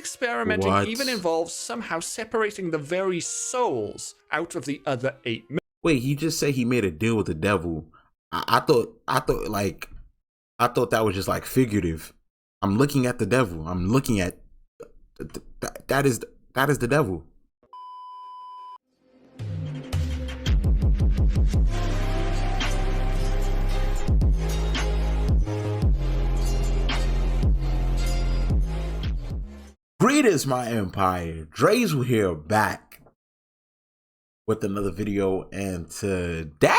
experimenting even involves somehow separating the very souls out of the other 8 members. Wait, he just said he made a deal with the devil. I thought that was just like figurative. I'm looking at the devil. I'm looking at that is the devil. Greetings, my empire. Dre's here back with another video, and today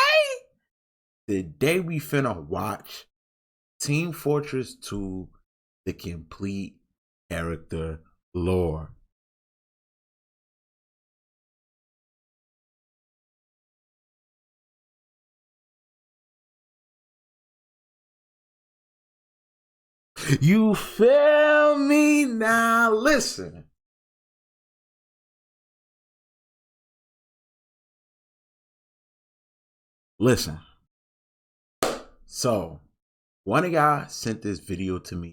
we finna watch Team Fortress 2, the complete character lore. You feel me? Now listen. Listen. So, one of y'all sent this video to me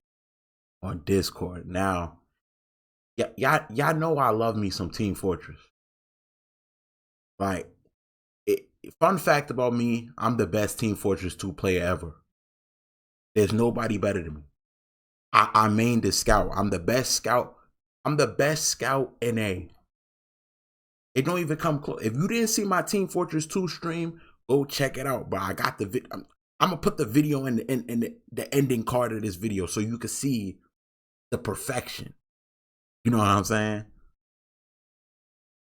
on Discord. Now, y'all know I love me some Team Fortress. Like, fun fact about me, I'm the best Team Fortress 2 player ever. There's nobody better than me. I main the scout. I'm the best scout. I'm the best scout in A. It don't even come close. If you didn't see my Team Fortress 2 stream, go check it out. But I got the video. I'm gonna put the video in the ending card of this video so you can see the perfection. You know what I'm saying?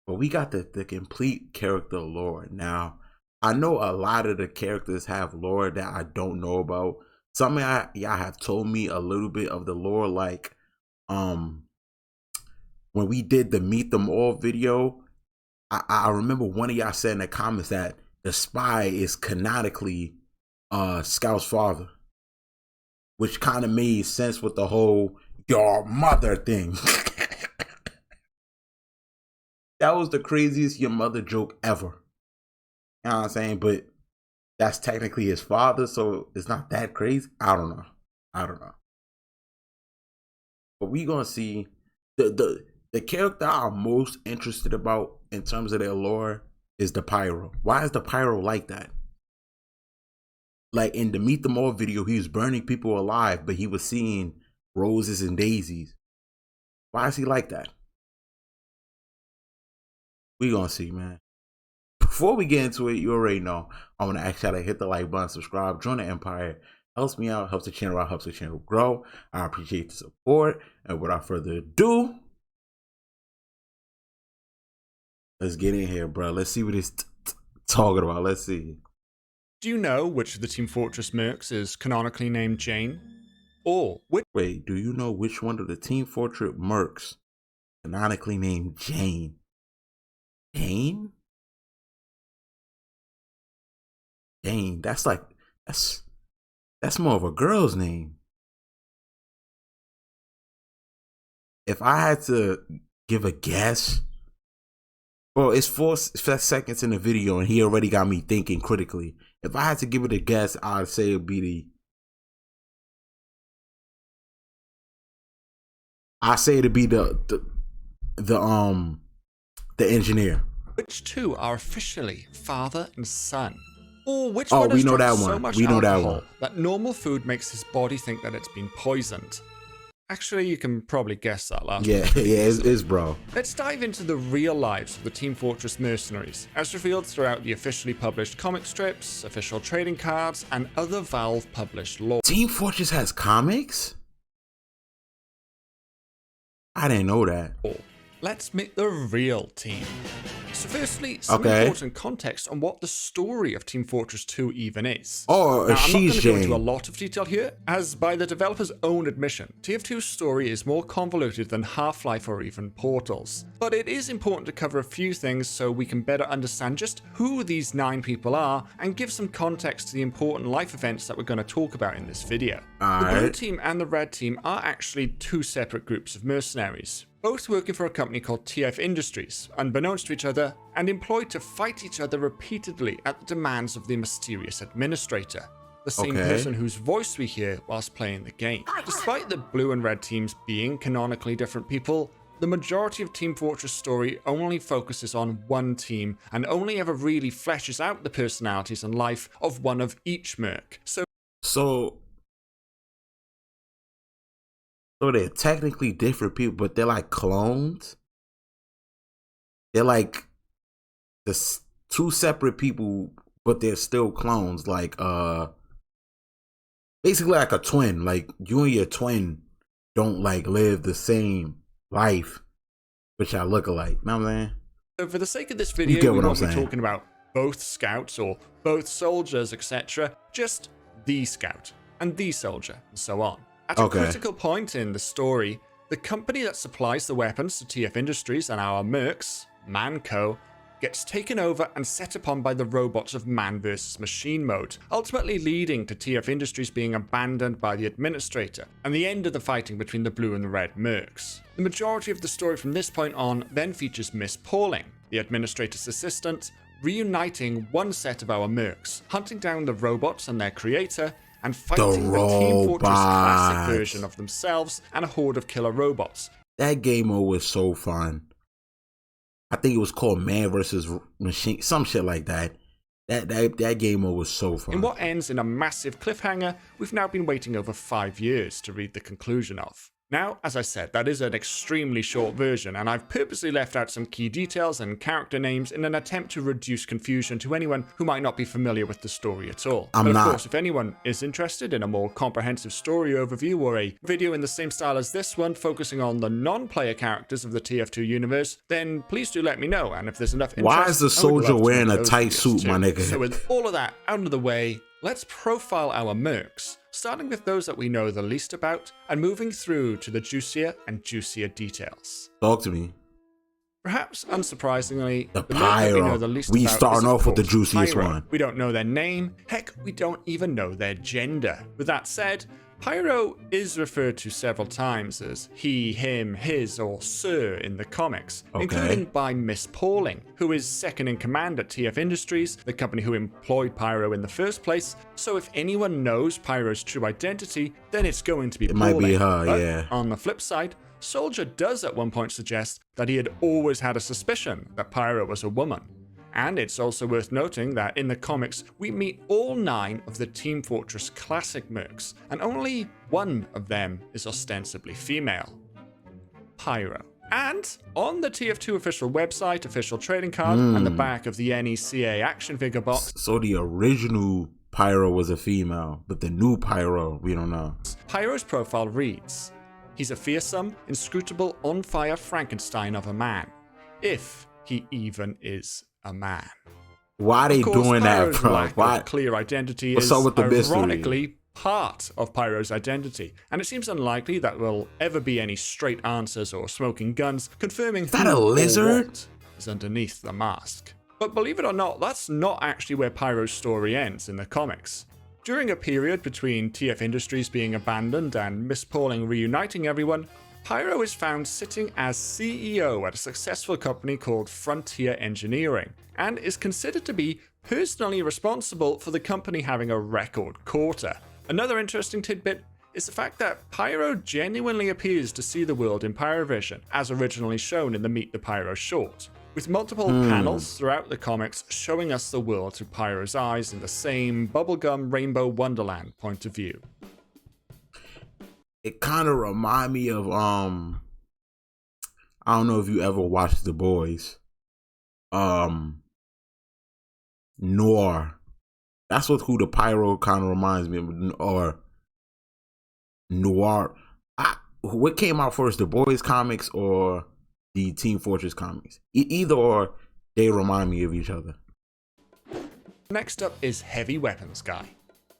But we got the complete character lore. Now, I know a lot of the characters have lore that I don't know about. Some of y'all have told me a little bit of the lore, like when we did the Meet Them All video, I remember one of y'all said in the comments that the spy is canonically Scout's father, which kind of made sense with the whole your mother thing. That was the craziest your mother joke ever. You know what I'm saying? But that's technically his father, so it's not that crazy. I don't know. But we gonna see the character I'm most interested about in terms of their lore is the Pyro. Why is the Pyro like that? Like in the Meet Them All video, he was burning people alive, but he was seeing roses and daisies. Why is he like that? We gonna see, man. Before we get into it, you already know, I want to ask y'all to hit the like button, subscribe, join the empire. Helps me out, helps the channel out, helps the channel grow. I appreciate the support. And without further ado, let's get in here, bro. Let's see what he's talking about. Let's see. Do you know which of the Team Fortress mercs is canonically named Jane? Or which— Wait, do you know which one of the Team Fortress mercs canonically named Jane? Jane? Jane, that's more of a girl's name. If I had to give a guess, well, it's 4 seconds in the video and he already got me thinking critically. If I had to give it a guess, I'd say it'd be the engineer. Which two are officially father and son? Or which one has we know that so one. much We know that alcohol one. that normal food makes his body think that it's been poisoned? Actually, you can probably guess that last one. Yeah, it's bro. Let's dive into the real lives of the Team Fortress mercenaries, as revealed throughout the officially published comic strips, official trading cards, and other Valve published lore. Team Fortress has comics? I didn't know that. Let's meet the real team. So firstly, some important context on what the story of Team Fortress 2 even is. Oh, now, I'm not going to go into Jane. a lot of detail here, as by the developer's own admission, TF2's story is more convoluted than Half-Life or even Portals. But it is important to cover a few things so we can better understand just who these 9 people are and give some context to the important life events that we're going to talk about in this video. The blue team and the red team are actually 2 separate groups of mercenaries, both working for a company called TF Industries, unbeknownst to each other, and employed to fight each other repeatedly at the demands of the mysterious administrator. the same person whose voice we hear whilst playing the game. Despite the blue and red teams being canonically different people, the majority of Team Fortress story only focuses on one team and only ever really fleshes out the personalities and life of one of each merc. So they're technically different people, but they're like clones. They're like the two separate people, but they're still clones. Like basically like a twin. Like you and your twin don't like live the same life, but y'all look alike. You know what I'm saying? So for the sake of this video, we won't be talking about both scouts or both soldiers, etc. Just the scout and the soldier, and so on. At a critical point in the story, the company that supplies the weapons to TF Industries and our mercs, Manco, gets taken over and set upon by the robots of man versus machine mode, ultimately leading to TF Industries being abandoned by the administrator, and the end of the fighting between the blue and the red mercs. The majority of the story from this point on then features Miss Pauling, the administrator's assistant, reuniting one set of our mercs, hunting down the robots and their creator, and fighting the Team Fortress Classic version of themselves and a horde of killer robots. That game mode was so fun. I think it was called Man versus Machine, some shit like that. That game mode was so fun. In what ends in a massive cliffhanger, we've now been waiting over 5 years to read the conclusion of. Now, as I said, that is an extremely short version, and I've purposely left out some key details and character names in an attempt to reduce confusion to anyone who might not be familiar with the story at all. But of course, if anyone is interested in a more comprehensive story overview or a video in the same style as this one focusing on the non-player characters of the TF2 universe, then please do let me know, and if there's enough interest, why is the soldier wearing a tight suit, my nigga? So with all of that out of the way, let's profile our mercs, starting with those that we know the least about and moving through to the juicier and juicier details. Talk to me. Perhaps unsurprisingly, the Pyro. We starting off with the juiciest one. We don't know their name. Heck, we don't even know their gender. With that said, Pyro is referred to several times as he, him, his, or sir in the comics, including by Miss Pauling, who is second in command at TF Industries, the company who employed Pyro in the first place. So if anyone knows Pyro's true identity, then it's going to be Pauling. It might be her, but yeah. On the flip side, Soldier does at one point suggest that he had always had a suspicion that Pyro was a woman. And it's also worth noting that in the comics, we meet all 9 of the Team Fortress Classic mercs, and only one of them is ostensibly female. Pyro. And on the TF2 official website, official trading card, and the back of the NECA action figure box. So the original Pyro was a female, but the new Pyro, we don't know. Pyro's profile reads, he's a fearsome, inscrutable, on-fire Frankenstein of a man. If he even is a man. Why are they doing that, bro? Why? Clear identity is ironically part of Pyro's identity, and it seems unlikely that will ever be any straight answers or smoking guns confirming who a lizard? Or what is underneath the mask. But believe it or not, that's not actually where Pyro's story ends in the comics. During a period between TF Industries being abandoned and Miss Pauling reuniting everyone, Pyro is found sitting as CEO at a successful company called Frontier Engineering, and is considered to be personally responsible for the company having a record quarter. Another interesting tidbit is the fact that Pyro genuinely appears to see the world in Pyrovision, as originally shown in the Meet the Pyro short, with multiple panels throughout the comics showing us the world through Pyro's eyes in the same bubblegum rainbow wonderland point of view. It kind of remind me of I don't know if you ever watched The Boys. Noir. That's who the Pyro kind of reminds me of. Or Noir. What came out first, The Boys comics or the Team Fortress comics? Either or, they remind me of each other. Next up is Heavy Weapons Guy.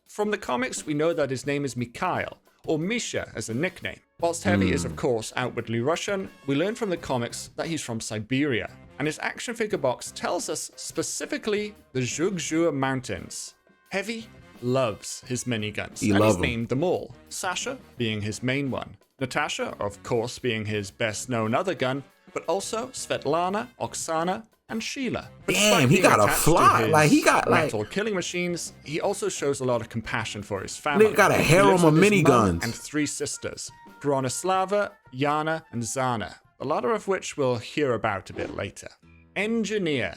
From the comics, we know that his name is Mikhail, or Misha as a nickname. Whilst Heavy is of course outwardly Russian, we learn from the comics that he's from Siberia, and his action figure box tells us specifically the Zhugzhur Mountains. Heavy loves his miniguns, and he's named them all, Sasha being his main one, Natasha of course being his best known other gun, but also Svetlana, Oksana, and Sheila. But damn, he got a fly. Like he got metal killing machines. He also shows a lot of compassion for his family. He got a harem of miniguns and 3 sisters, Bronislava, Yana, and Zana. The latter of which we'll hear about a bit later. Engineer,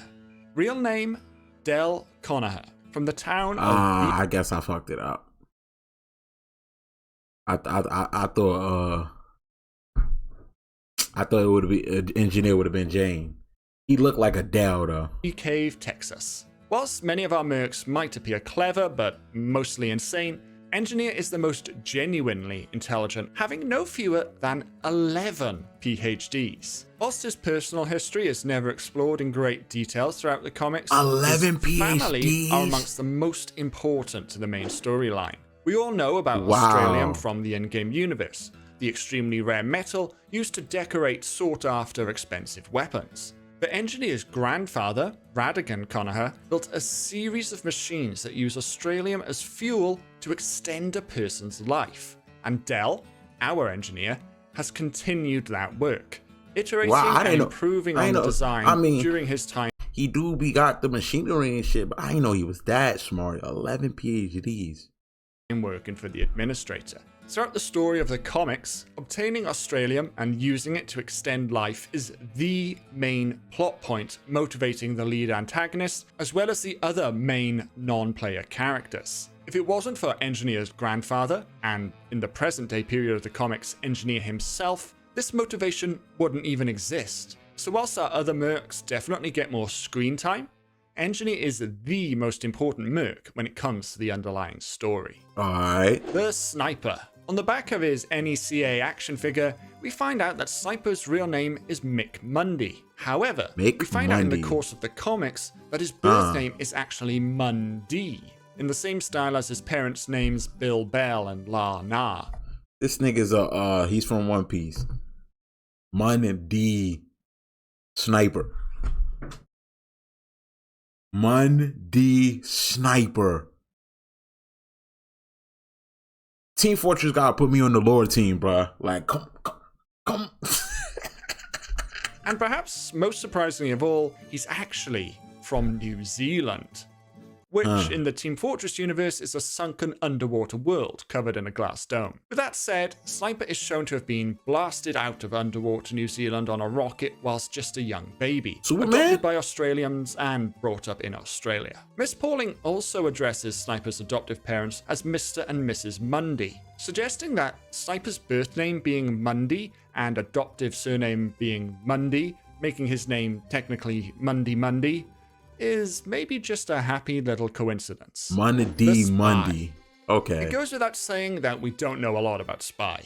real name Del Conacher, from the town of. I guess I fucked it up. I thought it would be engineer would have been Jane. He looked like Adele though. Cave, Texas. Whilst many of our mercs might appear clever but mostly insane, Engineer is the most genuinely intelligent, having no fewer than 11 PhDs. Whilst his personal history is never explored in great detail throughout the comics, 11 his PhDs family are amongst the most important to the main storyline. We all know about Australium from the in-game universe, the extremely rare metal used to decorate sought-after expensive weapons. But Engineer's grandfather, Radigan Conacher, built a series of machines that use Australium as fuel to extend a person's life. And Del, our engineer, has continued that work, iterating and improving on the design during his time. He got the machinery and shit, but I didn't know he was that smart. 11 PhDs. Working for the administrator. Throughout the story of the comics, obtaining Australium and using it to extend life is the main plot point motivating the lead antagonist, as well as the other main non-player characters. If it wasn't for Engineer's grandfather, and in the present day period of the comics, Engineer himself, this motivation wouldn't even exist. So whilst our other mercs definitely get more screen time, Engineer is the most important merc when it comes to the underlying story. Alright. The Sniper. On the back of his NECA action figure, we find out that Sniper's real name is Mick Mundy. However, we find out in the course of the comics that his birth name is actually Mundy, in the same style as his parents' names Bill Bell and La Na. This nigga's he's from One Piece. Mundy Sniper. Mundy Sniper. Team Fortress gotta put me on the lore team, bruh. Like, come. And perhaps most surprisingly of all, he's actually from New Zealand, which in the Team Fortress universe is a sunken underwater world covered in a glass dome. With that said, Sniper is shown to have been blasted out of underwater New Zealand on a rocket whilst just a young baby, adopted by Australians and brought up in Australia. Miss Pauling also addresses Sniper's adoptive parents as Mr. and Mrs. Mundy, suggesting that Sniper's birth name being Mundy and adoptive surname being Mundy, making his name technically Mundy, is maybe just a happy little coincidence. Mundy. Okay. It goes without saying that we don't know a lot about Spy.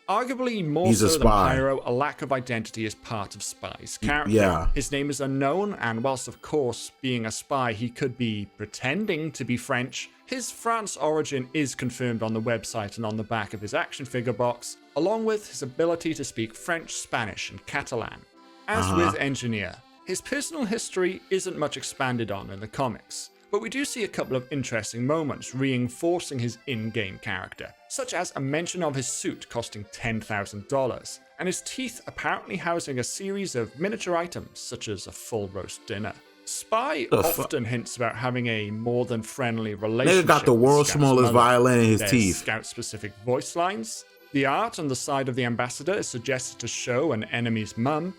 Arguably more so than Pyro, a lack of identity is part of Spy's character. Yeah. His name is unknown, and whilst of course being a spy he could be pretending to be French, his France origin is confirmed on the website and on the back of his action figure box, along with his ability to speak French, Spanish, and Catalan. As with Engineer, his personal history isn't much expanded on in the comics, but we do see a couple of interesting moments reinforcing his in-game character, such as a mention of his suit costing $10,000, and his teeth apparently housing a series of miniature items such as a full roast dinner. Spy often hints about having a more than friendly relationship. Nigga got the world's smallest violin in his teeth. Scout-specific voice lines. The art on the side of the ambassador is suggested to show an enemy's mum,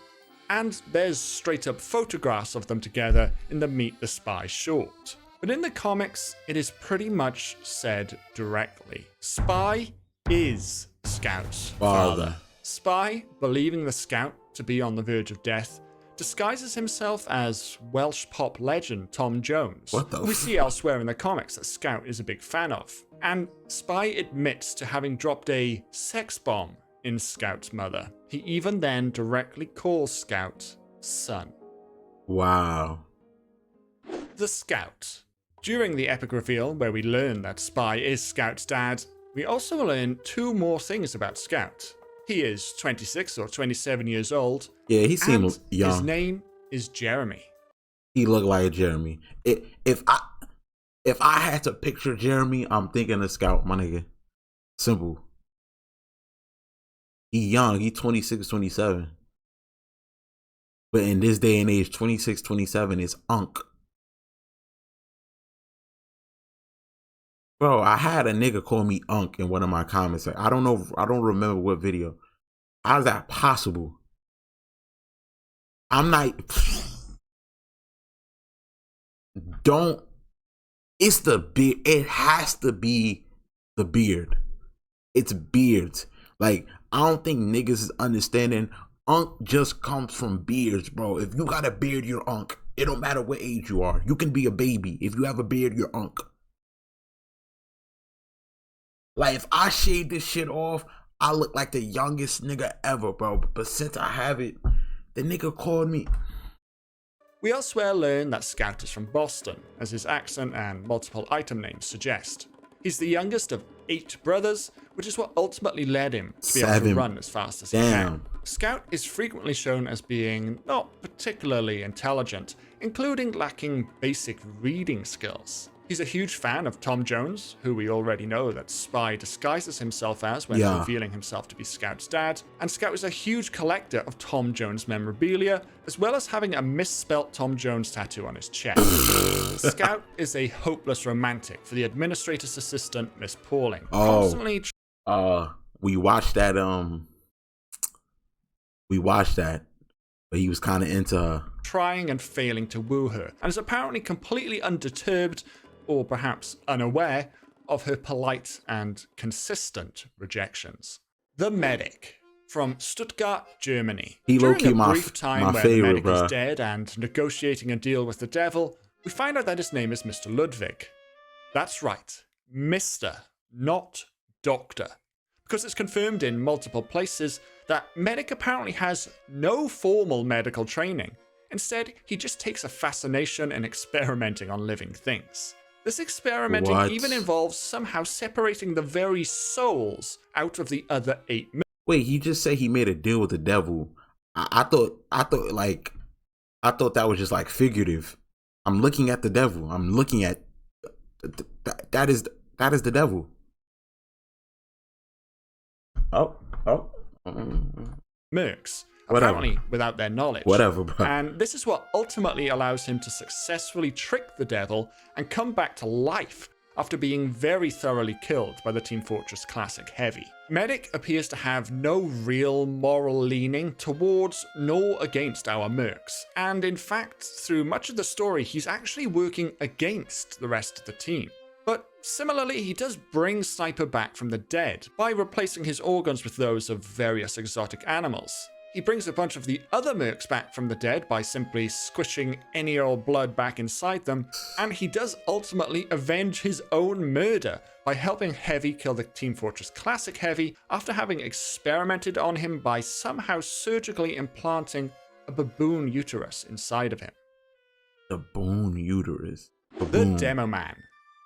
and there's straight-up photographs of them together in the Meet the Spy short. But in the comics, it is pretty much said directly. Spy is Scout's father. Spy, believing the Scout to be on the verge of death, disguises himself as Welsh pop legend Tom Jones, who we see elsewhere in the comics that Scout is a big fan of. And Spy admits to having dropped a sex bomb in Scout's mother. He even then directly calls Scout son. Wow. The Scout. During the epic reveal, where we learn that Spy is Scout's dad, we also learn 2 more things about Scout. He is 26 or 27 years old. Yeah, he seemed young. His name is Jeremy. He looked like Jeremy. If I had to picture Jeremy, I'm thinking of Scout, my nigga. Simple. He young. He 26, 27. But in this day and age, 26, 27 is unk. Bro, I had a nigga call me unk in one of my comments. I don't know. I don't remember what video. How is that possible? I'm not. Don't. It's the beard. It has to be the beard. It's beards. Like, I don't think niggas is understanding. Unk just comes from beards, bro. If you got a beard, you're unk. It don't matter what age you are. You can be a baby. If you have a beard, you're unk. Like, if I shave this shit off, I look like the youngest nigga ever, bro. But since I have it, the nigga called me. We elsewhere learn that Scout is from Boston, as his accent and multiple item names suggest. He's the youngest of 8 brothers, which is what ultimately led him to be able to run as fast as he can. Scout is frequently shown as being not particularly intelligent, including lacking basic reading skills. He's a huge fan of Tom Jones, who we already know that Spy disguises himself as when revealing himself to be Scout's dad, and Scout is a huge collector of Tom Jones memorabilia, as well as having a misspelt Tom Jones tattoo on his chest. Scout is a hopeless romantic for the administrator's assistant, Miss Pauling. We watched that, but he was kind of into her. Trying and failing to woo her, and is apparently completely undeterred, or perhaps unaware, of her polite and consistent rejections. The Medic, from Stuttgart, Germany. During a brief time where the Medic is dead and negotiating a deal with the devil, we find out that his name is Mr. Ludwig. That's right, Mr., not Doctor. Because it's confirmed in multiple places that Medic apparently has no formal medical training. Instead, he just takes a fascination in experimenting on living things. This experimenting even involves somehow separating the very souls out of the other 8 members. Wait, he just said he made a deal with the devil. I thought that was just like figurative. I'm looking at the devil. I'm looking at that is the devil. Mercs, apparently without their knowledge. Bro. And this is what ultimately allows him to successfully trick the devil and come back to life after being very thoroughly killed by the Team Fortress Classic Heavy. Medic appears to have no real moral leaning towards nor against our mercs, and in fact, through much of the story, he's actually working against the rest of the team. But similarly, he does bring Sniper back from the dead by replacing his organs with those of various exotic animals. He brings a bunch of the other mercs back from the dead by simply squishing any old blood back inside them, and he does ultimately avenge his own murder by helping Heavy kill the Team Fortress Classic Heavy after having experimented on him by somehow surgically implanting a baboon uterus inside of him. The baboon uterus. The Demo Man.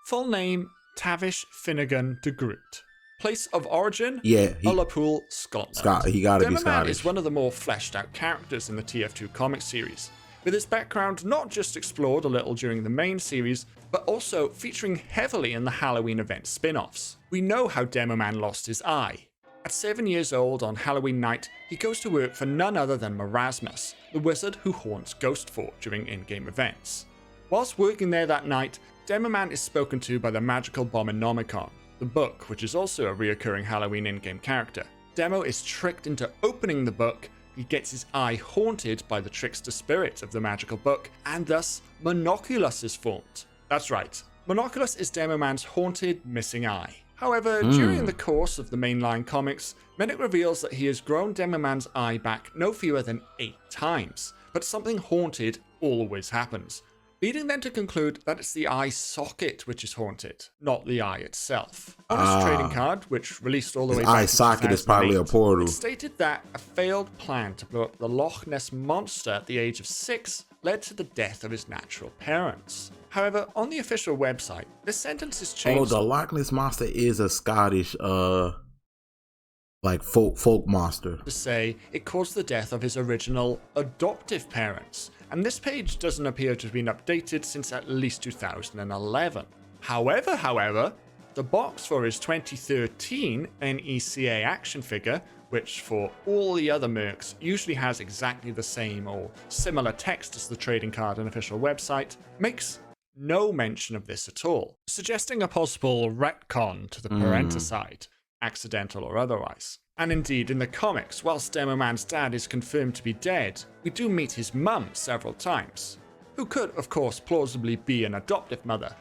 Full name, Tavish Finnegan de Groot. Place of origin, Ullapool, Scotland. He gotta be Demo Man Scottish. is one of the more fleshed out characters in the TF2 comic series, with his background not just explored a little during the main series, but also featuring heavily in the Halloween event spin-offs. We know how Demo Man lost his eye. At 7 years old on Halloween night, he goes to work for none other than Marasmus, the wizard who haunts Ghost Fort during in-game events. Whilst working there that night, Demo Man is spoken to by the magical Abominomicon, the book, which is also a reoccurring Halloween in-game character. Demo is tricked into opening the book, he gets his eye haunted by the trickster spirit of the magical book, and thus Monoculus is formed. That's right, Monoculus is Demo Man's haunted, missing eye. However, during the course of the mainline comics, Medic reveals that he has grown Demo Man's eye back no fewer than 8 times, but something haunted always happens, leading them to conclude that it's the eye socket which is haunted, not the eye itself. On his trading card, which released all the way back eye socket is probably a portal. It stated that a failed plan to blow up the Loch Ness Monster at the age of 6 led to the death of his natural parents. However, on the official website, this sentence is changed. Oh, the Loch Ness Monster is a Scottish, like folk monster. To say it caused the death of his original adoptive parents, and this page doesn't appear to have been updated since at least 2011. However, the box for his 2013 NECA action figure, which for all the other mercs usually has exactly the same or similar text as the trading card and official website, makes no mention of this at all, suggesting a possible retcon to the parenticide, accidental or otherwise. And indeed, in the comics, whilst Demoman's dad is confirmed to be dead, we do meet his mum several times, who could, of course, plausibly be an adoptive mother.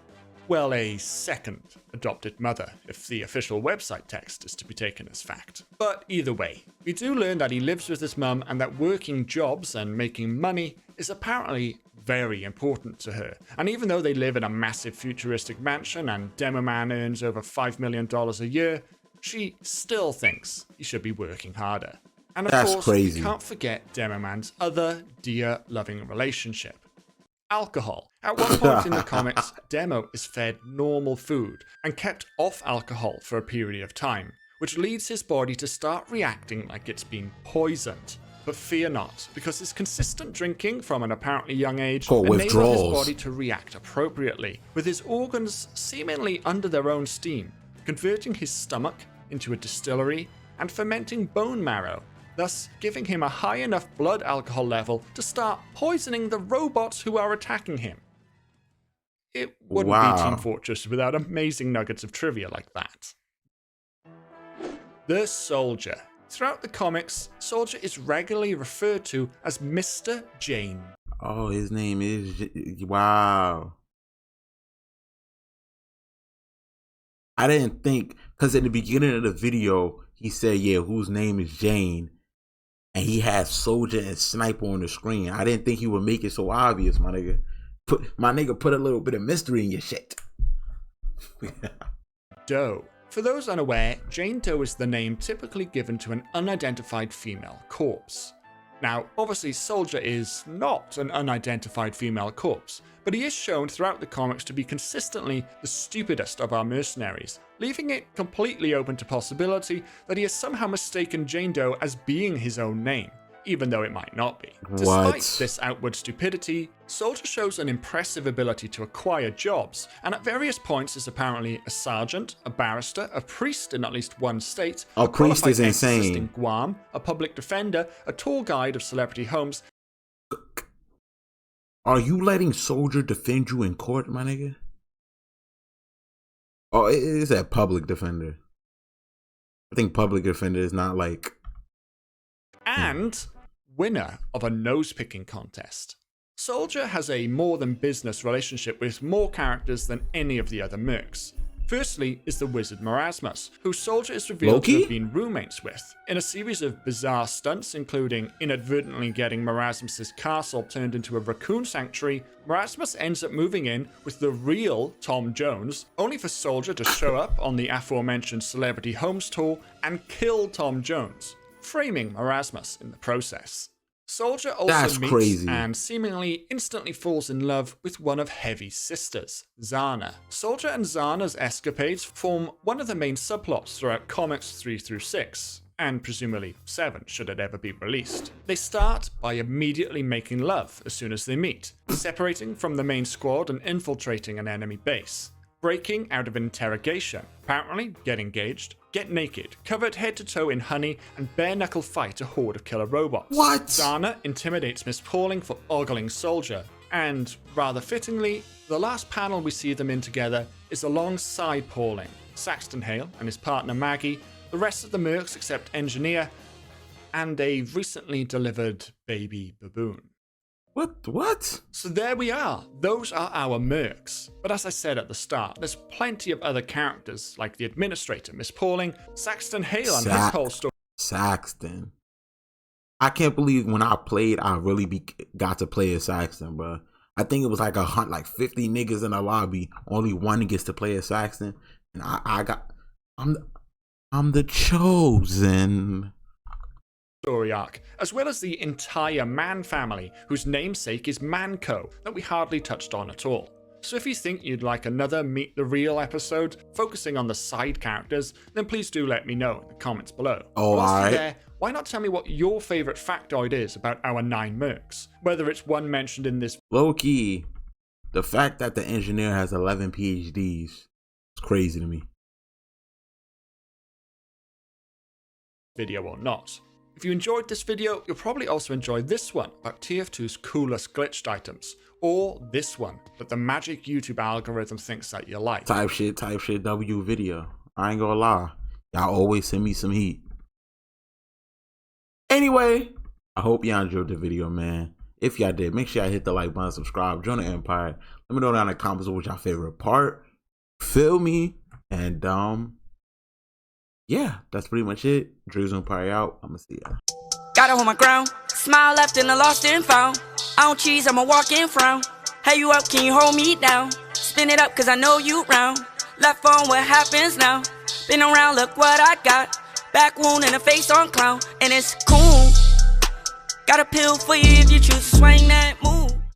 Well, a second adopted mother, if the official website text is to be taken as fact. But either way, we do learn that he lives with his mum and that working jobs and making money is apparently very important to her. And even though they live in a massive futuristic mansion and Demoman earns over $5 million a year, she still thinks he should be working harder. And of course, we can't forget Demoman's other dear loving relationship. Alcohol. At one point in the comics, Demo is fed normal food and kept off alcohol for a period of time, which leads his body to start reacting like it's been poisoned. But fear not, because his consistent drinking from an apparently young age enabled his body to react appropriately, with his organs seemingly under their own steam, converting his stomach into a distillery and fermenting bone marrow, thus giving him a high enough blood alcohol level to start poisoning the robots who are attacking him. It wouldn't be Team Fortress without amazing nuggets of trivia like that. The Soldier. Throughout the comics, Soldier is regularly referred to as Mr. Jane. Oh, his name is... Wow. I didn't think... Because in the beginning of the video, he said, yeah, whose name is Jane? And he had Soldier and Sniper on the screen. I didn't think he would make it so obvious, my nigga. Put a little bit of mystery in your shit. Doe. For those unaware, Jane Doe is the name typically given to an unidentified female corpse. Now, obviously Soldier is not an unidentified female corpse, but he is shown throughout the comics to be consistently the stupidest of our mercenaries, leaving it completely open to possibility that he has somehow mistaken Jane Doe as being his own name, even though it might not be. Despite this outward stupidity, Soldier shows an impressive ability to acquire jobs, and at various points is apparently a sergeant, a barrister, a priest in at least one state, a priest is insane, in Guam, a public defender, a tour guide of celebrity homes. Are you letting Soldier defend you in court, my nigga? Oh, it is a public defender. I think public defender is not like... And winner of a nose-picking contest. Soldier has a more than business relationship with more characters than any of the other mercs. Firstly is the wizard Marasmus, who Soldier is revealed to have been roommates with, in a series of bizarre stunts including inadvertently getting Marasmus's castle turned into a raccoon sanctuary. Marasmus ends up moving in with the real Tom Jones, only for Soldier to show up on the aforementioned Celebrity Homes tour and kill Tom Jones, framing Marasmus in the process. Soldier also meets and seemingly instantly falls in love with one of Heavy's sisters, Zana. Soldier and Zana's escapades form one of the main subplots throughout comics 3 through 6, and presumably 7 should it ever be released. They start by immediately making love as soon as they meet, separating from the main squad and infiltrating an enemy base. Breaking out of interrogation, apparently get engaged, get naked, covered head to toe in honey, and bare-knuckle fight a horde of killer robots. What? Zana intimidates Miss Pauling for ogling Soldier, and, rather fittingly, the last panel we see them in together is alongside Pauling, Saxton Hale and his partner Maggie, the rest of the mercs except Engineer, and a recently delivered baby baboon. What? So there we are. Those are our mercs. But as I said at the start, there's plenty of other characters like the administrator, Miss Pauling, Saxton Hale and his whole story. Saxton. I can't believe when I played, I really got to play as Saxton, bro. I think it was like 50 niggas in a lobby. Only one gets to play as Saxton, and I'm the chosen. Story arc, as well as the entire Man family, whose namesake is Manco, that we hardly touched on at all. So if you think you'd like another Meet the Real episode, focusing on the side characters, then please do let me know in the comments below. Alright. Why not tell me what your favourite factoid is about our 9 mercs? Whether it's one mentioned in this... Low-key, the fact that the engineer has 11 PhDs is crazy to me. video or not. If you enjoyed this video, you'll probably also enjoy this one about TF2's coolest glitched items, or this one that the magic YouTube algorithm thinks that you like. Type shit, W video. I ain't gonna lie. Y'all always send me some heat. Anyway, I hope y'all enjoyed the video, man. If y'all did, make sure y'all hit the like button, subscribe, join the empire. Let me know down in the comments what y'all favorite part. Feel me? And yeah, that's pretty much it. Drews Empire out. I'ma see ya. Gotta hold my ground. Smile left and I lost and found. I don't cheese, I'ma walk and frown. Hey, you up, can you hold me down? Spin it up, cause I know you round. Left phone, what happens now? Been around, look what I got. Back wound and a face on clown. And it's cool. Got a pill for you if you choose to swing that move.